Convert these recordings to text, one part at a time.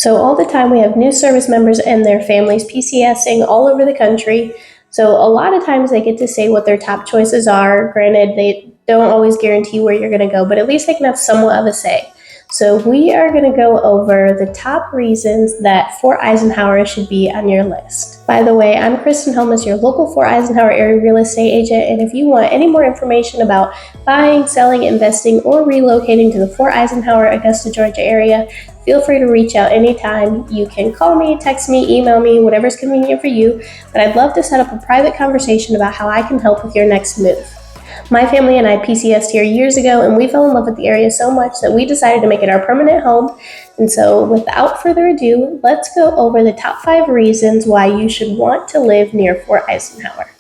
So all the time we have new service members and their families PCSing all over the country. So a lot of times they get to say what their top choices are. Granted, they don't always guarantee where you're going to go, but at least they can have somewhat of a say. So we are going to go over the top reasons that Fort Eisenhower should be on your list. By the way, I'm Kristen Helmus, your local Fort Eisenhower area real estate agent, and if you want any more information about buying, selling, investing, or relocating to the Fort Eisenhower, Augusta, Georgia area, feel free to reach out anytime. You can call me, text me, email me, whatever's convenient for you, but I'd love to set up a private conversation about how I can help with your next move. My family and I PCSed here years ago, and we fell in love with the area so much that we decided to make it our permanent home. And so without further ado, let's go over the top 5 reasons why you should want to live near Fort Eisenhower.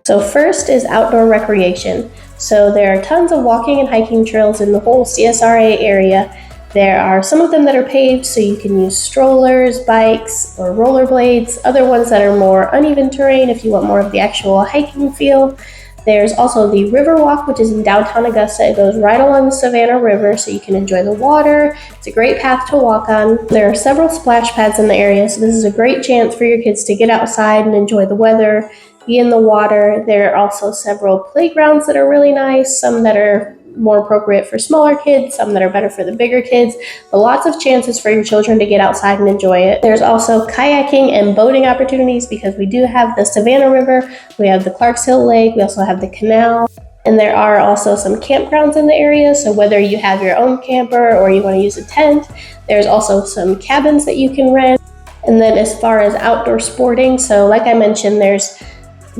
So first is outdoor recreation. So there are tons of walking and hiking trails in the whole CSRA area. There are some of them that are paved, so you can use strollers, bikes, or rollerblades. Other ones that are more uneven terrain if you want more of the actual hiking feel. There's also the River Walk, which is in downtown Augusta. It goes right along the Savannah River, so you can enjoy the water. It's a great path to walk on. There are several splash pads in the area, so this is a great chance for your kids to get outside and enjoy the weather, be in the water. There are also several playgrounds that are really nice, some that are more appropriate for smaller kids, some that are better for the bigger kids, but lots of chances for your children to get outside and enjoy it. There's also kayaking and boating opportunities because we do have the Savannah River, we have the Clarks Hill Lake, we also have the canal, and there are also some campgrounds in the area, so whether you have your own camper or you want to use a tent, there's also some cabins that you can rent. And then as far as outdoor sporting, so like I mentioned, there's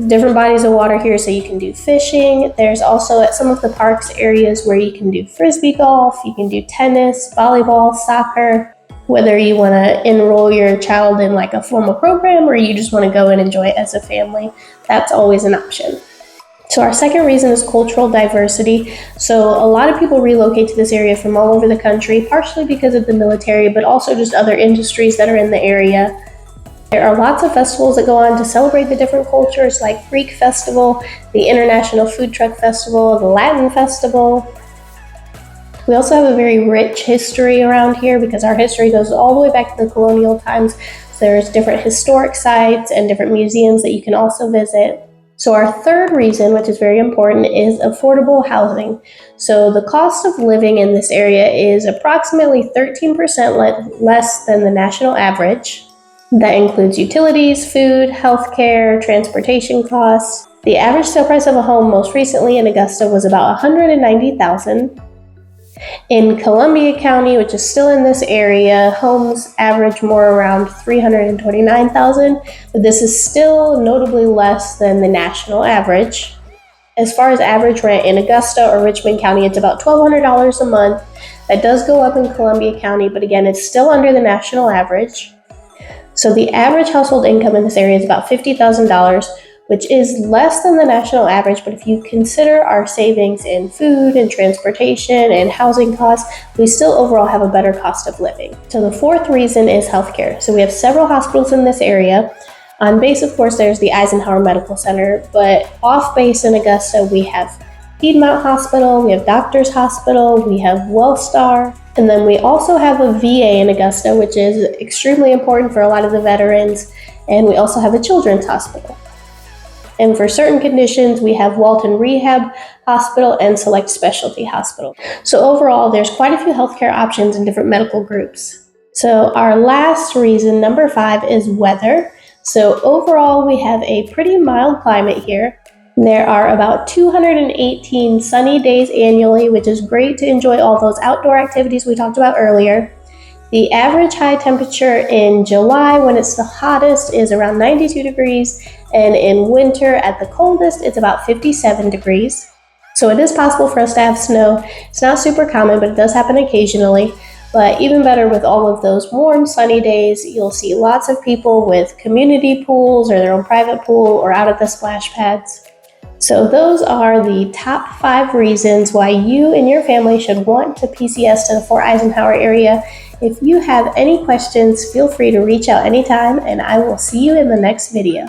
different bodies of water here, so you can do fishing. There's also at some of the parks areas where you can do frisbee golf, you can do tennis, volleyball, soccer. Whether you want to enroll your child in like a formal program or you just want to go and enjoy it as a family, that's always an option. So our second reason is cultural diversity. So a lot of people relocate to this area from all over the country, partially because of the military, but also just other industries that are in the area. There are lots of festivals that go on to celebrate the different cultures, like Greek Festival, the International Food Truck Festival, the Latin Festival. We also have a very rich history around here because our history goes all the way back to the colonial times. So there's different historic sites and different museums that you can also visit. So our third reason, which is very important, is affordable housing. So the cost of living in this area is approximately 13% less than the national average. That includes utilities, food, healthcare, transportation costs. The average sale price of a home most recently in Augusta was about $190,000. In Columbia County, which is still in this area, homes average more around $329,000, but this is still notably less than the national average. As far as average rent in Augusta or Richmond County, it's about $1,200 a month. That does go up in Columbia County, but again, it's still under the national average. So the average household income in this area is about $50,000, which is less than the national average, but if you consider our savings in food and transportation and housing costs, we still overall have a better cost of living. So the fourth reason is healthcare. So we have several hospitals in this area. On base, of course, there's the Eisenhower Medical Center, but off base in Augusta, we have Piedmont Hospital, we have Doctors Hospital, we have WellStar, and then we also have a VA in Augusta, which is extremely important for a lot of the veterans, and we also have a children's hospital. And for certain conditions, we have Walton Rehab Hospital and Select Specialty Hospital. So overall, there's quite a few healthcare options in different medical groups. So our last reason, number 5, is weather. So overall, we have a pretty mild climate here. There are about 218 sunny days annually, which is great to enjoy all those outdoor activities we talked about earlier. The average high temperature in July, when it's the hottest, is around 92 degrees, and in winter, at the coldest, it's about 57 degrees. So it is possible for us to have snow. It's not super common, but it does happen occasionally. But even better, with all of those warm, sunny days, you'll see lots of people with community pools or their own private pool or out at the splash pads. So those are the top 5 reasons why you and your family should want to PCS to the Fort Eisenhower area. If you have any questions, feel free to reach out anytime, and I will see you in the next video.